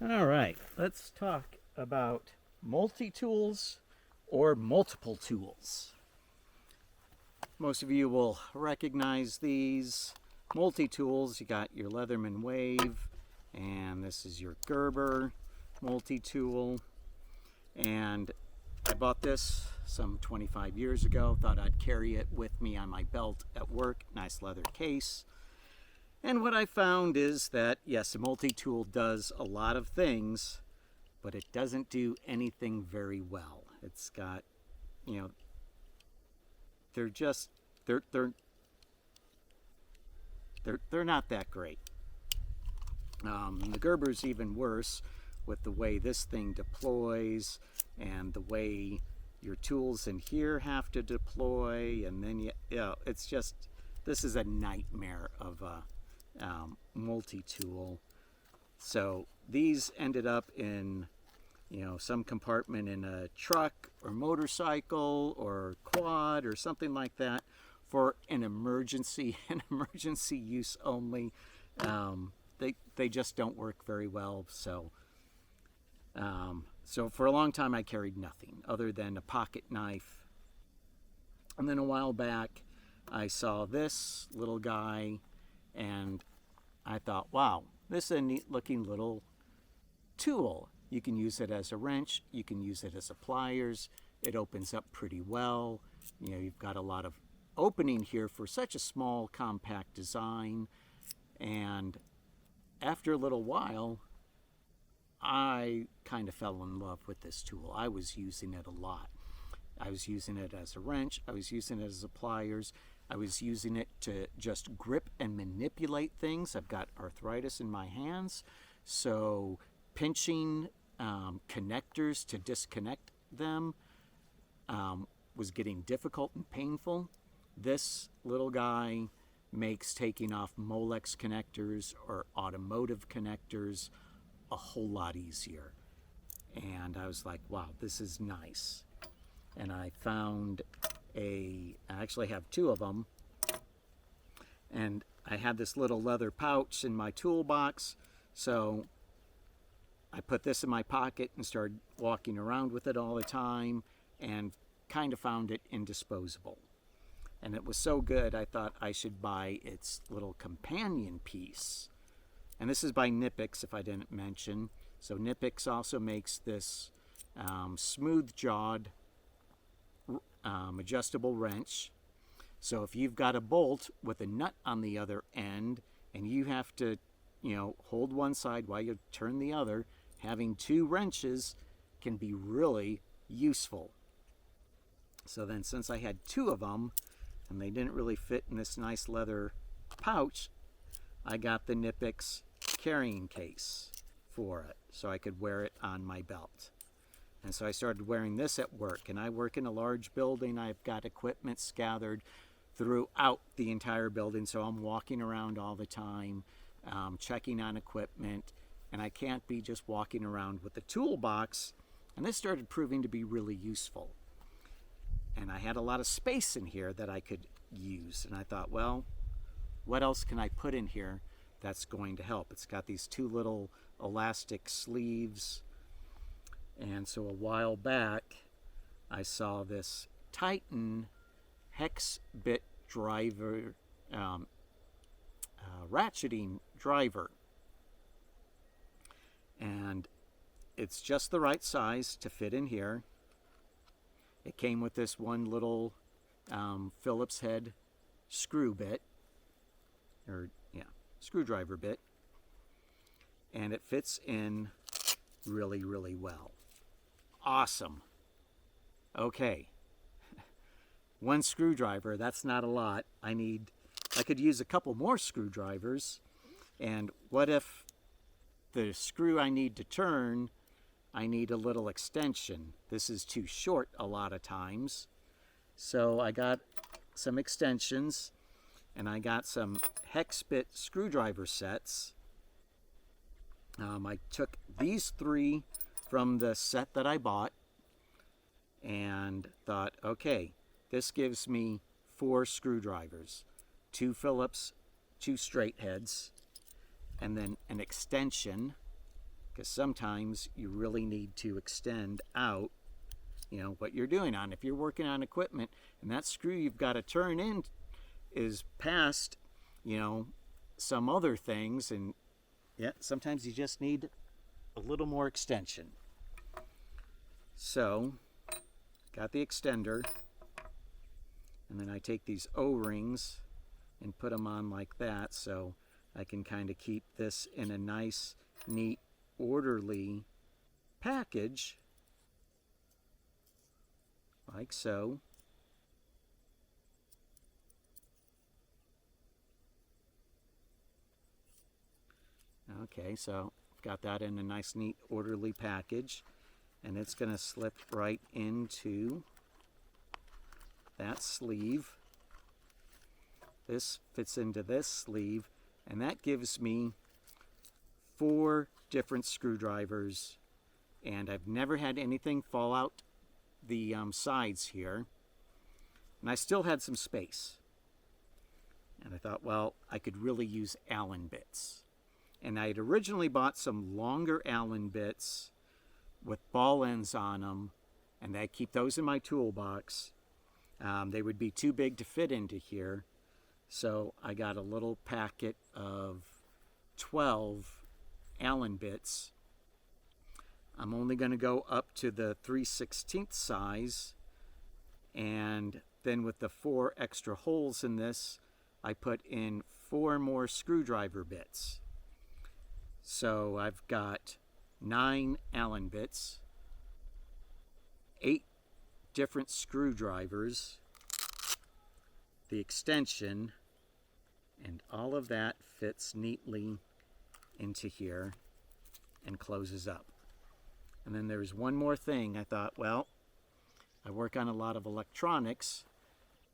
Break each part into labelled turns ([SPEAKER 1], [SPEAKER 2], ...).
[SPEAKER 1] All right, let's talk about multi-tools or multiple tools. Most of you will recognize these multi-tools. You got your Leatherman Wave, and this is your Gerber multi-tool. And I bought this some 25 years ago. Thought I'd carry it with me on my belt at work. Nice leather case. And what I found is that, yes, a multi-tool does a lot of things, but it doesn't do anything very well. It's got, you know, they're just, they're not that great. The Gerber's even worse with the way this thing deploys and the way your tools in here have to deploy, and then it's just, this is a nightmare of a multi-tool. So these ended up in, some compartment in a truck or motorcycle or quad or something like that for an emergency use only. They just don't work very well. So for a long time I carried nothing other than a pocket knife. And then a while back I saw this little guy and I thought, wow, this is a neat looking little tool. You can use it as a wrench, you can use it as a pliers. It opens up pretty well. You've got a lot of opening here for such a small, compact design. And after a little while, I kind of fell in love with this tool. I was using it a lot. I was using it as a wrench. I was using it as a pliers. I was using it to just grip and manipulate things. I've got arthritis in my hands, so pinching connectors to disconnect them was getting difficult and painful. This little guy makes taking off Molex connectors or automotive connectors a whole lot easier. And I was like, wow, this is nice. And I found I actually have two of them. And I had this little leather pouch in my toolbox. So I put this in my pocket and started walking around with it all the time and kind of found it indisposable. And it was so good, I thought I should buy its little companion piece. And this is by Knipex, if I didn't mention. So Knipex also makes this smooth-jawed adjustable wrench. So if you've got a bolt with a nut on the other end and you have to, hold one side while you turn the other, having two wrenches can be really useful. So then, since I had two of them and they didn't really fit in this nice leather pouch, I got the Knipex carrying case for it so I could wear it on my belt. And so I started wearing this at work, and I work in a large building. I've got equipment scattered throughout the entire building, so I'm walking around all the time, checking on equipment, and I can't be just walking around with the toolbox. And this started proving to be really useful. And I had a lot of space in here that I could use, and I thought, well, what else can I put in here that's going to help? It's got these two little elastic sleeves. And so a while back, I saw this Titan hex bit driver, ratcheting driver. And it's just the right size to fit in here. It came with this one little Phillips head screw bit, screwdriver bit. And it fits in really, really well. Awesome. Okay. One screwdriver, that's not a lot. I could use a couple more screwdrivers. And what if the screw I need to turn, I need a little extension? This is too short a lot of times. So I got some extensions, and I got some hex bit screwdriver sets. I took these three from the set that I bought and thought, okay, this gives me 4 screwdrivers, 2 Phillips, 2 straight heads, and then an extension, because sometimes you really need to extend out, what you're doing on. If you're working on equipment and that screw you've got to turn in is past, some other things, and yeah, sometimes you just need a little more extension. So, got the extender, and then I take these O-rings and put them on like that, so I can kind of keep this in a nice, neat, orderly package, like so. Okay, so I've got that in a nice, neat, orderly package, and it's going to slip right into that sleeve. This fits into this sleeve, and that gives me 4 different screwdrivers, and I've never had anything fall out the sides here, and I still had some space, and I thought, well, I could really use Allen bits. And I had originally bought some longer Allen bits with ball ends on them, and I keep those in my toolbox. They would be too big to fit into here, so I got a little packet of 12 Allen bits. I'm only going to go up to the 3/16 size, and then with the 4 extra holes in this, I put in 4 more screwdriver bits. So I've got 9 Allen bits, 8 different screwdrivers, the extension, and all of that fits neatly into here and closes up. And then there's one more thing. I thought, well, I work on a lot of electronics,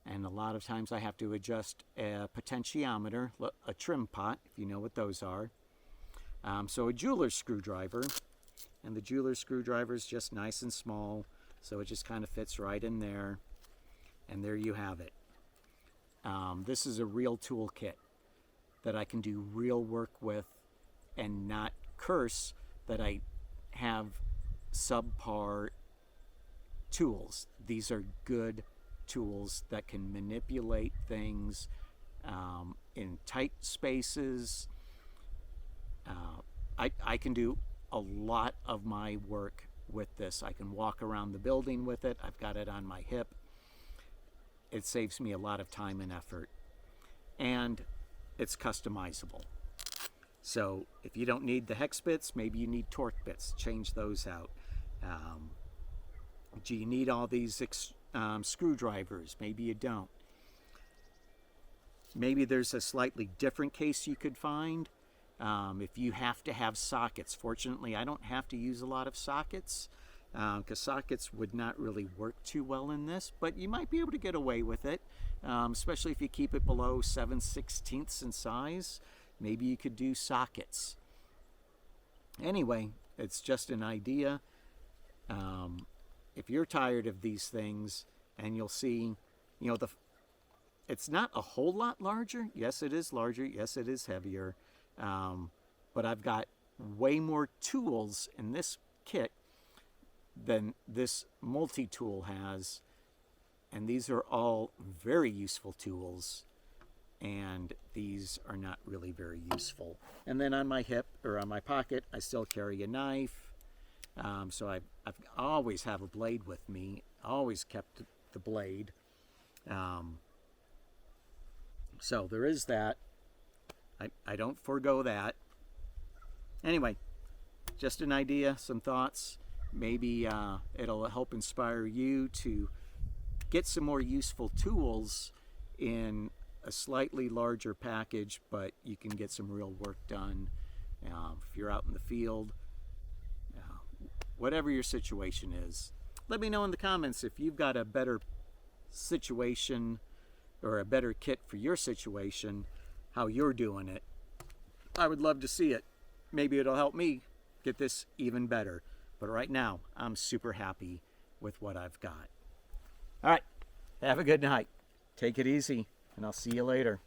[SPEAKER 1] and a lot of times I have to adjust a potentiometer, a trim pot, if you know what those are. So a jeweler's screwdriver, and the jeweler's screwdriver is just nice and small, so it just kind of fits right in there, and there you have it. This is a real tool kit that I can do real work with and not curse that I have subpar tools. These are good tools that can manipulate things in tight spaces. I can do a lot of my work with this. I can walk around the building with it. I've got it on my hip. It saves me a lot of time and effort. And it's customizable. So if you don't need the hex bits, maybe you need torque bits. Change those out. Do you need all these screwdrivers? Maybe you don't. Maybe there's a slightly different case you could find. If you have to have sockets. Fortunately, I don't have to use a lot of sockets, because sockets would not really work too well in this, but you might be able to get away with it, especially if you keep it below 7/16 in size. Maybe you could do sockets. Anyway, it's just an idea. If you're tired of these things, and you'll see, it's not a whole lot larger. Yes, it is larger. Yes, it is heavier. But I've got way more tools in this kit than this multi-tool has, and these are all very useful tools, and these are not really very useful. And then on my hip, or on my pocket, I still carry a knife, so I've always have a blade with me, always kept the blade. So there is that. I don't forego that. Anyway, just an idea, some thoughts. Maybe it'll help inspire you to get some more useful tools in a slightly larger package, but you can get some real work done if you're out in the field. Whatever your situation is, let me know in the comments if you've got a better situation or a better kit for your situation, how you're doing it. I would love to see it. Maybe it'll help me get this even better. But right now, I'm super happy with what I've got. All right, have a good night. Take it easy, and I'll see you later.